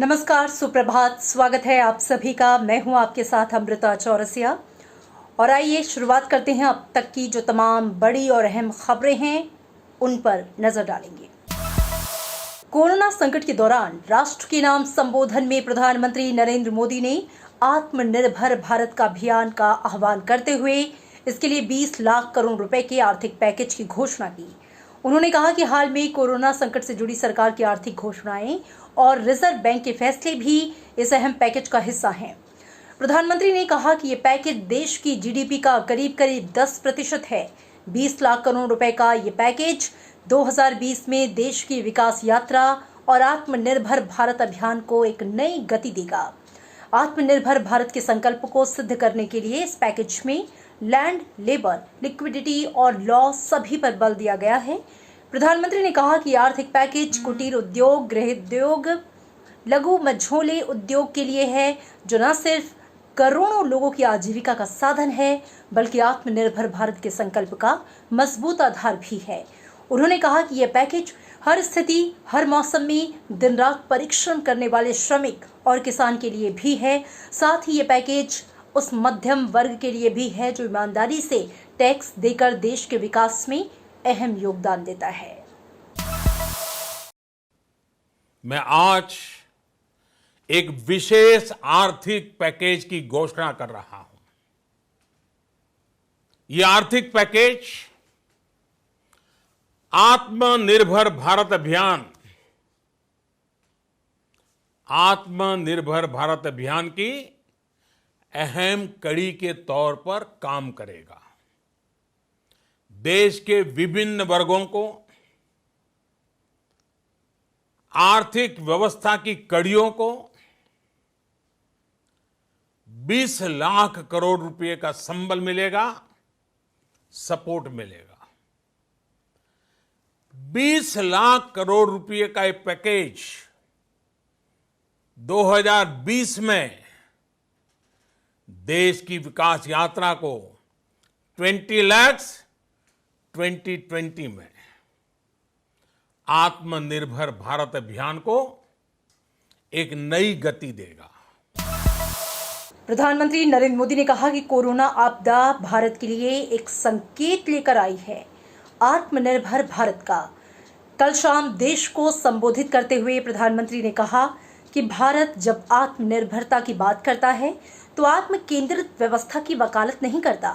नमस्कार, सुप्रभात। स्वागत है आप सभी का। मैं हूं आपके साथ अमृता चौरसिया। और आइए शुरुआत करते हैं अब तक की जो तमाम बड़ी और अहम खबरें हैं उन पर नजर डालेंगे। कोरोना संकट के दौरान राष्ट्र के नाम संबोधन में प्रधानमंत्री नरेंद्र मोदी ने आत्मनिर्भर भारत का अभियान का आह्वान करते हुए इसके लिए 20 लाख करोड़ रुपए के आर्थिक पैकेज की घोषणा की। उन्होंने कहा कि हाल में कोरोना संकट से जुड़ी सरकार की आर्थिक घोषणाएं और रिजर्व बैंक के फैसले भी इस अहम पैकेज का हिस्सा हैं। प्रधानमंत्री ने कहा कि ये पैकेज देश की जीडीपी का करीब करीब 10% है। 20 लाख करोड़ रुपए का ये पैकेज 2020 में देश की विकास यात्रा और आत्मनिर्भर भारत अभियान को एक नई गति देगा। आत्मनिर्भर भारत के संकल्प को सिद्ध करने के लिए इस पैकेज में लैंड, लेबर, लिक्विडिटी और लॉ सभी पर बल दिया गया है। प्रधानमंत्री ने कहा कि आर्थिक पैकेज कुटीर उद्योग, गृह उद्योग, लघु मझोले उद्योग के लिए है, जो न सिर्फ करोड़ों लोगों की आजीविका का साधन है बल्कि आत्मनिर्भर भारत के संकल्प का मजबूत आधार भी है। उन्होंने कहा कि यह पैकेज हर स्थिति, हर मौसम में दिन रात परिश्रम करने वाले श्रमिक और किसान के लिए भी है। साथ ही ये पैकेज उस मध्यम वर्ग के लिए भी है जो ईमानदारी से टैक्स देकर देश के विकास में अहम योगदान देता है। मैं आज एक विशेष आर्थिक पैकेज की घोषणा कर रहा हूं। यह आर्थिक पैकेज आत्मनिर्भर भारत अभियान की अहम कड़ी के तौर पर काम करेगा। देश के विभिन्न वर्गों को आर्थिक व्यवस्था की कड़ियों को 20 लाख करोड़ रुपए का संबल मिलेगा, सपोर्ट मिलेगा। 20 लाख करोड़ रुपए का ये पैकेज 2020 में देश की विकास यात्रा को 20 लाख 2020 में आत्मनिर्भर भारत अभियान को एक नई गति देगा। प्रधानमंत्री नरेंद्र मोदी ने कहा कि कोरोना आपदा भारत के लिए एक संकेत लेकर आई है, आत्मनिर्भर भारत का। कल शाम देश को संबोधित करते हुए प्रधानमंत्री ने कहा कि भारत जब आत्मनिर्भरता की बात करता है तो आत्म केंद्रित व्यवस्था की वकालत नहीं करता।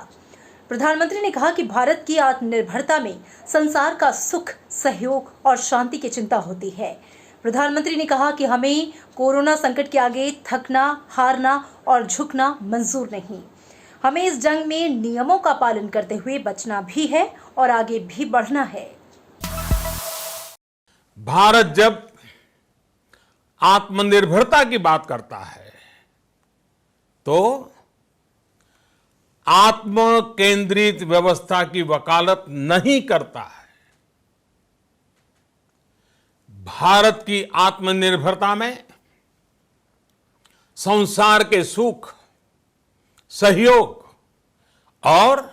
प्रधानमंत्री ने कहा कि भारत की आत्मनिर्भरता में संसार का सुख, सहयोग और शांति की चिंता होती है। प्रधानमंत्री ने कहा कि हमें कोरोना संकट के आगे थकना, हारना और झुकना मंजूर नहीं। हमें इस जंग में नियमों का पालन करते हुए बचना भी है और आगे भी बढ़ना है। भारत जब आत्मनिर्भरता की बात करता है तो आत्म केंद्रित व्यवस्था की वकालत नहीं करता है। भारत की आत्मनिर्भरता में संसार के सुख, सहयोग और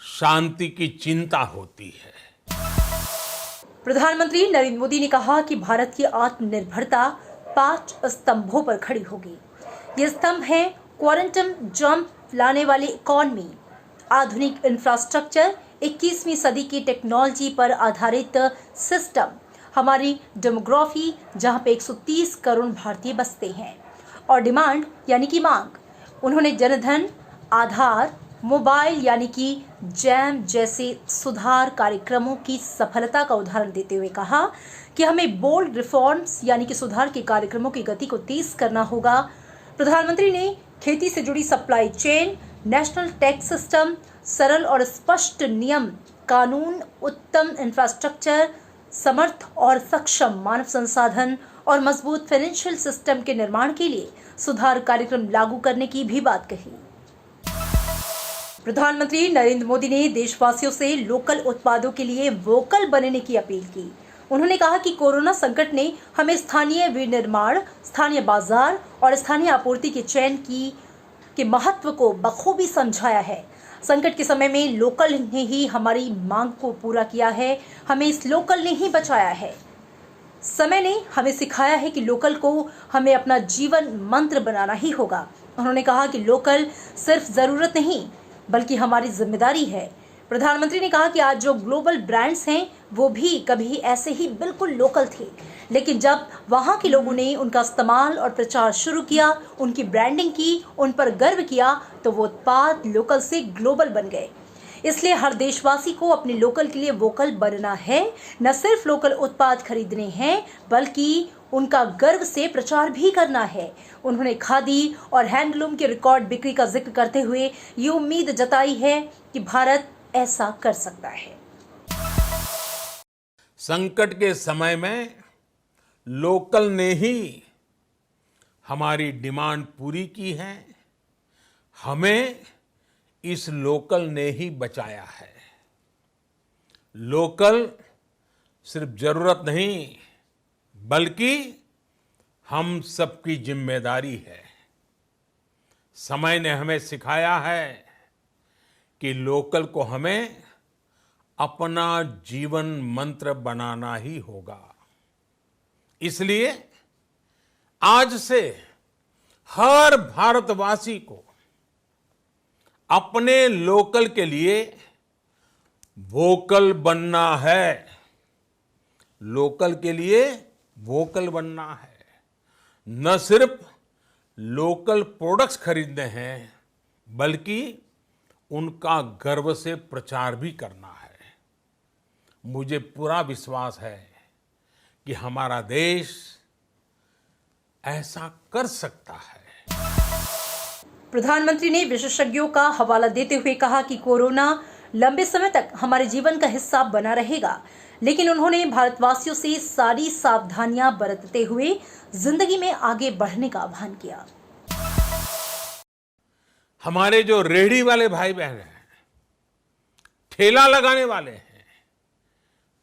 शांति की चिंता होती है। प्रधानमंत्री नरेंद्र मोदी ने कहा कि भारत की आत्मनिर्भरता 5 स्तंभों पर खड़ी होगी। ये स्तंभ हैं क्वांटम जंप लाने वाली इकोनॉमी, आधुनिक इंफ्रास्ट्रक्चर, 21वीं सदी की टेक्नोलॉजी पर आधारित सिस्टम, हमारी डेमोग्राफी जहां पे 130 करोड़ भारतीय बसते हैं, और डिमांड यानी कि मांग। उन्होंने जनधन, आधार, मोबाइल यानी कि जैम जैसे सुधार कार्यक्रमों की सफलता का उदाहरण देते हुए कहा कि हमें बोल्ड रिफॉर्म्स यानी कि सुधार के कार्यक्रमों की गति को तेज करना होगा। प्रधानमंत्री ने खेती से जुड़ी supply chain, national tax system, सरल और स्पष्ट नियम कानून, उत्तम इंफ्रास्ट्रक्चर, समर्थ और सक्षम मानव संसाधन और मजबूत फाइनेंशियल सिस्टम के निर्माण के लिए सुधार कार्यक्रम लागू करने की भी बात कही। प्रधानमंत्री नरेंद्र मोदी ने देशवासियों से लोकल उत्पादों के लिए वोकल बनने की अपील की। उन्होंने कहा कि कोरोना संकट ने हमें स्थानीय विनिर्माण, स्थानीय बाजार और स्थानीय आपूर्ति के चैन के महत्व को बखूबी समझाया है। संकट के समय में लोकल ने ही हमारी मांग को पूरा किया है, हमें इस लोकल ने ही बचाया है। समय ने हमें सिखाया है कि लोकल को हमें अपना जीवन मंत्र बनाना ही होगा। उन्होंने कहा कि लोकल सिर्फ जरूरत नहीं बल्कि हमारी जिम्मेदारी है। प्रधानमंत्री ने कहा कि आज जो ग्लोबल ब्रांड्स हैं वो भी कभी ऐसे ही बिल्कुल लोकल थे, लेकिन जब वहाँ के लोगों ने उनका इस्तेमाल और प्रचार शुरू किया, उनकी ब्रांडिंग की, उन पर गर्व किया, तो वो उत्पाद लोकल से ग्लोबल बन गए। इसलिए हर देशवासी को अपने लोकल के लिए वोकल बनना है। न सिर्फ लोकल उत्पाद खरीदने हैं बल्कि उनका गर्व से प्रचार भी करना है। उन्होंने खादी और हैंडलूम के रिकॉर्ड बिक्री का जिक्र करते हुए ये उम्मीद जताई है कि भारत ऐसा कर सकता है। संकट के समय में लोकल ने ही हमारी डिमांड पूरी की है। हमें इस लोकल ने ही बचाया है। लोकल सिर्फ जरूरत नहीं बल्कि हम सबकी जिम्मेदारी है। समय ने हमें सिखाया है कि लोकल को हमें अपना जीवन मंत्र बनाना ही होगा। इसलिए आज से हर भारतवासी को अपने लोकल के लिए वोकल बनना है। लोकल के लिए वोकल बनना है। न सिर्फ लोकल प्रोडक्ट्स खरीदने हैं बल्कि उनका गर्व से प्रचार भी करना है। मुझे पूरा विश्वास है कि हमारा देश ऐसा कर सकता है। प्रधानमंत्री ने विशेषज्ञों का हवाला देते हुए कहा कि कोरोना लंबे समय तक हमारे जीवन का हिस्सा बना रहेगा, लेकिन उन्होंने भारतवासियों से सारी सावधानियां बरतते हुए जिंदगी में आगे बढ़ने का आह्वान किया। हमारे जो रेहड़ी वाले भाई बहन हैं, ठेला लगाने वाले हैं,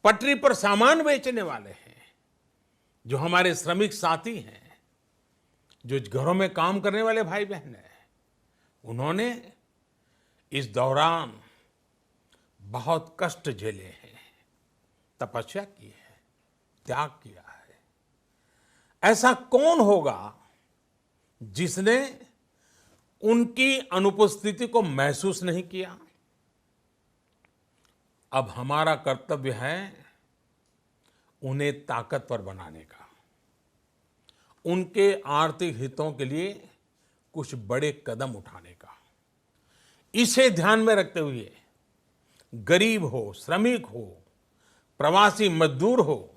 पटरी पर सामान बेचने वाले हैं, जो हमारे श्रमिक साथी हैं, जो घरों में काम करने वाले भाई बहन हैं, उन्होंने इस दौरान बहुत कष्ट झेले हैं, तपस्या की है, त्याग किया है। ऐसा कौन होगा जिसने उनकी अनुपस्थिति को महसूस नहीं किया? अब हमारा कर्तव्य है उन्हें ताकतवर बनाने का, उनके आर्थिक हितों के लिए कुछ बड़े कदम उठाने का। इसे ध्यान में रखते हुए गरीब हो, श्रमिक हो, प्रवासी मजदूर हो,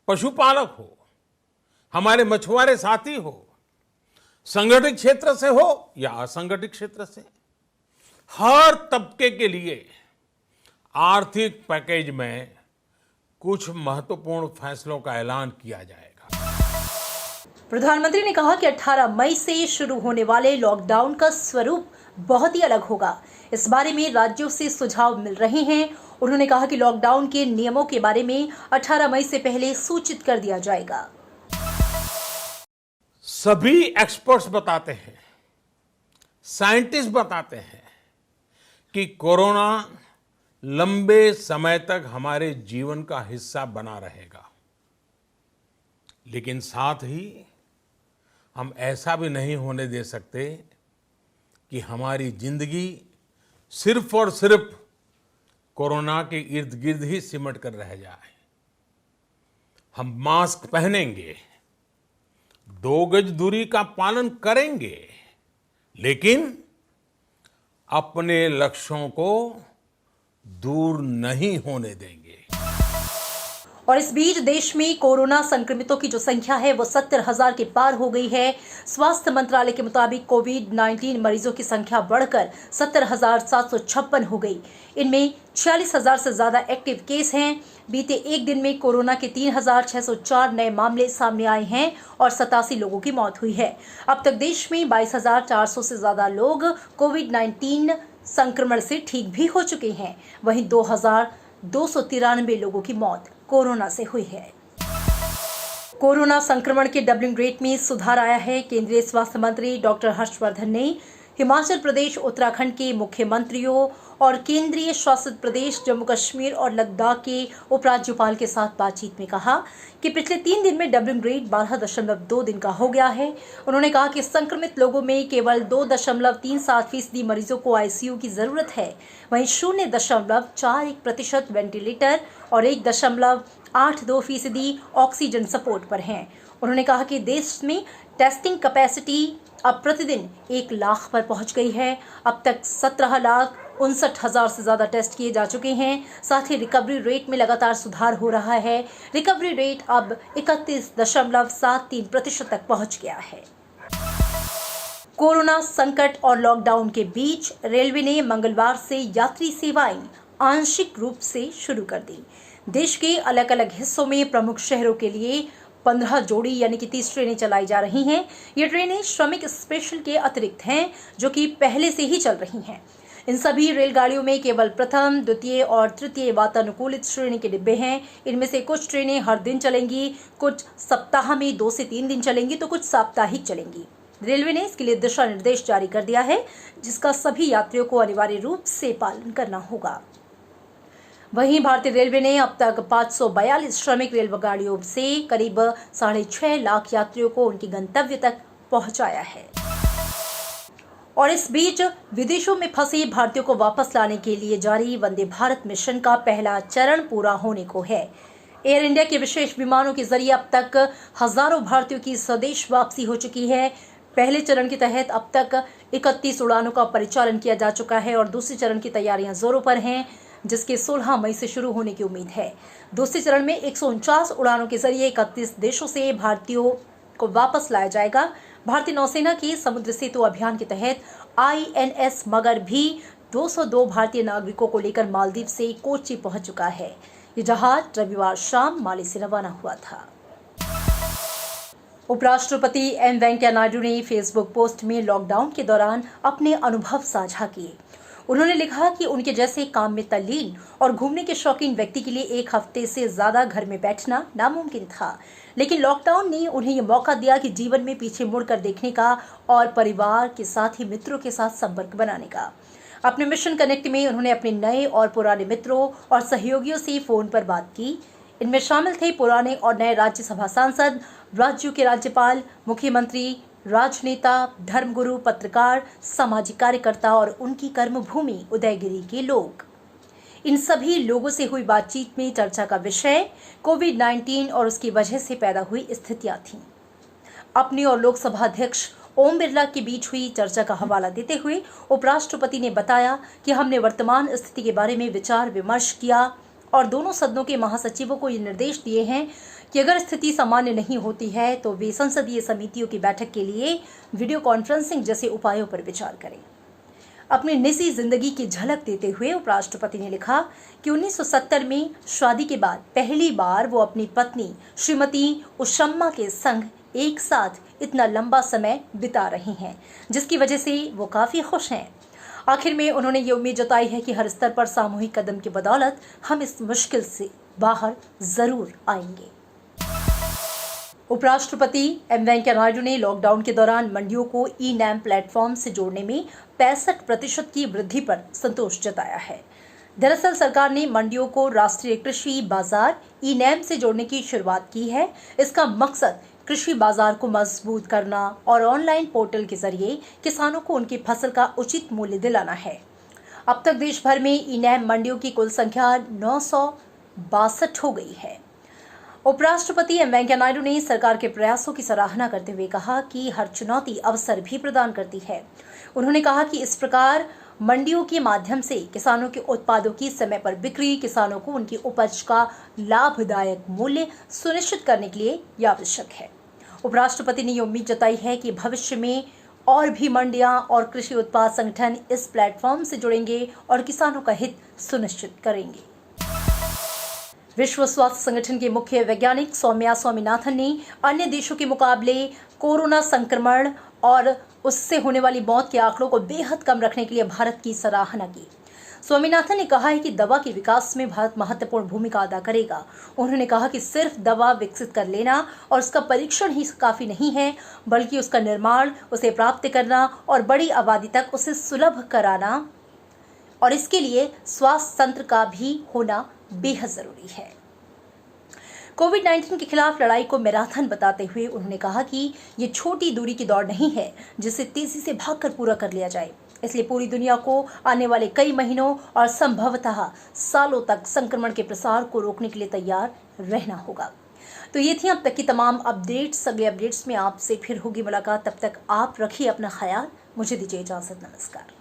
पशुपालक हो, हमारे मछुआरे साथी हो, संगठित क्षेत्र से हो या असंगठित क्षेत्र से, हर तबके के लिए आर्थिक पैकेज में कुछ महत्वपूर्ण फैसलों का ऐलान किया जाएगा। प्रधानमंत्री ने कहा कि 18 मई से शुरू होने वाले लॉकडाउन का स्वरूप बहुत ही अलग होगा। इस बारे में राज्यों से सुझाव मिल रहे हैं। उन्होंने कहा कि लॉकडाउन के नियमों के बारे में 18 मई से पहले सूचित कर दिया जाएगा। सभी एक्सपर्ट्स बताते हैं, साइंटिस्ट बताते हैं कि कोरोना लंबे समय तक हमारे जीवन का हिस्सा बना रहेगा, लेकिन साथ ही हम ऐसा भी नहीं होने दे सकते कि हमारी जिंदगी सिर्फ और सिर्फ कोरोना के इर्द गिर्द ही सिमट कर रह जाए। हम मास्क पहनेंगे, 2 गज दूरी का पालन करेंगे, लेकिन अपने लक्ष्यों को दूर नहीं होने देंगे। और इस बीच देश में कोरोना संक्रमितों की जो संख्या है वो 70,000 के पार हो गई है। स्वास्थ्य मंत्रालय के मुताबिक कोविड-19 मरीजों की संख्या बढ़कर 70,756 हो गई। इनमें 46,000 से ज्यादा एक्टिव केस हैं। बीते एक दिन में कोरोना के 3,604 नए मामले सामने आए हैं और 87 लोगों की मौत हुई है। अब तक देश में 22,400 से ज्यादा लोग कोविड-19 संक्रमण से ठीक भी हो चुके हैं। वहीं 2,293 लोगों की मौत कोरोना से हुई है। कोरोना संक्रमण के डबलिंग रेट में सुधार आया है। केंद्रीय स्वास्थ्य मंत्री डॉक्टर हर्षवर्धन ने हिमाचल प्रदेश, उत्तराखंड के मुख्यमंत्रियों और केंद्रीय शासित प्रदेश जम्मू कश्मीर और लद्दाख के उपराज्यपाल के साथ बातचीत में कहा कि पिछले 3 दिन में डबलिंग रेट 12.2 दिन का हो गया है। उन्होंने कहा कि संक्रमित लोगों में केवल 2.37% मरीजों को आईसीयू की जरूरत है, वहीं 0.41% वेंटिलेटर और 1.82% ऑक्सीजन सपोर्ट पर हैं। उन्होंने कहा कि देश में टेस्टिंग कैपेसिटी अब प्रतिदिन 1 लाख पर पहुंच गई है। अब तक 17,59,000 से ज्यादा टेस्ट किए जा चुके हैं। साथ ही रिकवरी रेट में लगातार सुधार हो रहा है। रिकवरी रेट अब 31.73% तक पहुंच गया है। कोरोना संकट और लॉकडाउन के बीच रेलवे ने मंगलवार से यात्री सेवाएं आंशिक रूप से शुरू कर दी। देश के अलग अलग हिस्सों में प्रमुख शहरों के लिए 15 जोड़ी यानी कि 30 ट्रेनें चलाई जा रही हैं। ये ट्रेनें श्रमिक स्पेशल के अतिरिक्त हैं, जो कि पहले से ही चल रही हैं। इन सभी रेलगाड़ियों में केवल प्रथम, द्वितीय और तृतीय वातानुकूलित श्रेणी के डिब्बे हैं। इनमें से कुछ ट्रेनें हर दिन चलेंगी, कुछ सप्ताह में 2 से 3 दिन चलेंगी, तो कुछ साप्ताहिक चलेंगी। रेलवे ने इसके लिए दिशा निर्देश जारी कर दिया है, जिसका सभी यात्रियों को अनिवार्य रूप से पालन करना होगा। वहीं भारतीय रेलवे ने अब तक 542 श्रमिक रेलगाड़ियों से करीब 6.5 लाख यात्रियों को उनके गंतव्य तक पहुंचाया है। और इस बीच विदेशों में फंसे भारतीयों को वापस लाने के लिए जारी वंदे भारत मिशन का पहला चरण पूरा होने को है। एयर इंडिया के विशेष विमानों के जरिए अब तक हजारों भारतीयों की स्वदेश वापसी हो चुकी है। पहले चरण के तहत अब तक 31 उड़ानों का परिचालन किया जा चुका है और दूसरे चरण की तैयारियां जोरों पर हैं, जिसके 16 मई से शुरू होने की उम्मीद है। दूसरे चरण में 149 उड़ानों के जरिए 31 देशों से भारतीयों को वापस लाया जाएगा। भारतीय नौसेना के समुद्र सेतु अभियान के तहत INS मगर भी 202 भारतीय नागरिकों को लेकर मालदीव से कोच्चि पहुंच चुका है। ये जहाज रविवार शाम माले से रवाना हुआ था। उपराष्ट्रपति एम वेंकैया नायडू ने फेसबुक पोस्ट में लॉकडाउन के दौरान अपने अनुभव साझा किए। उन्होंने लिखा कि उनके जैसे काम में तल्लीन और घूमने के शौकीन व्यक्ति के लिए 1 हफ्ते से ज्यादा घर में बैठना नामुमकिन था, लेकिन लॉकडाउन ने उन्हें ये मौका दिया कि जीवन में पीछे मुड़कर देखने का और परिवार के साथ ही मित्रों के साथ संपर्क बनाने का। अपने मिशन कनेक्ट में उन्होंने अपने नए और पुराने मित्रों और सहयोगियों से फोन पर बात की। इनमें शामिल थे पुराने और नए राज्यसभा सांसद, राज्यों के राज्यपाल, मुख्यमंत्री, राजनेता, धर्मगुरु, पत्रकार, सामाजिक कार्यकर्ता और उनकी कर्मभूमि उदयगिरी के लोग। इन सभी लोगों से हुई बातचीत में चर्चा का विषय कोविड-19 और उसकी वजह से पैदा हुई स्थितियां थीं। अपनी और लोकसभा अध्यक्ष ओम बिरला के बीच हुई चर्चा का हवाला देते हुए उपराष्ट्रपति ने बताया कि हमने वर्तमान स्थिति के बारे में विचार विमर्श किया और दोनों सदनों के महासचिवों को ये निर्देश दिए हैं कि अगर स्थिति सामान्य नहीं होती है तो वे संसदीय समितियों की बैठक के लिए वीडियो कॉन्फ्रेंसिंग जैसे उपायों पर विचार करें। अपनी निजी जिंदगी की झलक देते हुए उपराष्ट्रपति ने लिखा कि 1970 में शादी के बाद पहली बार वो अपनी पत्नी श्रीमती उषम्मा के संग एक साथ इतना लंबा समय बिता रही हैं, जिसकी वजह से वो काफी खुश हैं। आखिर में उन्होंने ये उम्मीद जताई है कि हर स्तर पर सामूहिक कदम की बदौलत हम इस मुश्किल से बाहर जरूर आएंगे। उपराष्ट्रपति एम वेंकैया नायडू ने लॉकडाउन के दौरान मंडियों को ई-नैम प्लेटफॉर्म से जोड़ने में 65% की वृद्धि पर संतोष जताया है। दरअसल सरकार ने मंडियों को राष्ट्रीय कृषि बाजार ई-नैम से जोड़ने की शुरुआत की है। इसका मकसद कृषि बाजार को मजबूत करना और ऑनलाइन पोर्टल के जरिए किसानों को उनकी फसल का उचित मूल्य दिलाना है। अब तक देश भर में ई-नैम मंडियों की कुल संख्या 962 हो गई है। उपराष्ट्रपति एम वेंकैया नायडू ने सरकार के प्रयासों की सराहना करते हुए कहा कि हर चुनौती अवसर भी प्रदान करती है। उन्होंने कहा कि इस प्रकार मंडियों के माध्यम से किसानों के उत्पादों की समय पर बिक्री, किसानों को उनकी उपज का लाभदायक मूल्य सुनिश्चित करने के लिए यह आवश्यक है। उपराष्ट्रपति ने यह उम्मीद जताई है कि भविष्य में और भी मंडियां और कृषि उत्पाद संगठन इस प्लेटफॉर्म से जुड़ेंगे और किसानों का हित सुनिश्चित करेंगे। विश्व स्वास्थ्य संगठन के मुख्य वैज्ञानिक सौम्या स्वामीनाथन ने अन्य देशों के मुकाबले कोरोना संक्रमण और उससे होने वाली मौत के आंकड़ों को बेहद कम रखने के लिए भारत की सराहना की। स्वामीनाथन ने कहा है कि दवा के विकास में भारत महत्वपूर्ण भूमिका अदा करेगा। उन्होंने कहा कि सिर्फ दवा विकसित कर लेना और उसका परीक्षण ही काफी नहीं है, बल्कि उसका निर्माण, उसे प्राप्त करना और बड़ी आबादी तक उसे सुलभ कराना, और इसके लिए स्वास्थ्य तंत्र का भी होना बेहद जरूरी है। कोविड-19 के खिलाफ लड़ाई को मैराथन बताते हुए उन्होंने कहा कि ये छोटी दूरी की दौड़ नहीं है जिसे तेजी से भागकर पूरा कर लिया जाए। इसलिए पूरी दुनिया को आने वाले कई महीनों और संभवतः सालों तक संक्रमण के प्रसार को रोकने के लिए तैयार रहना होगा। तो ये थी अब तक की तमाम अपडेट्स। अगले अपडेट्स में आपसे फिर होगी मुलाकात। तब तक आप रखिए अपना ख्याल। मुझे दीजिए इजाजत। नमस्कार।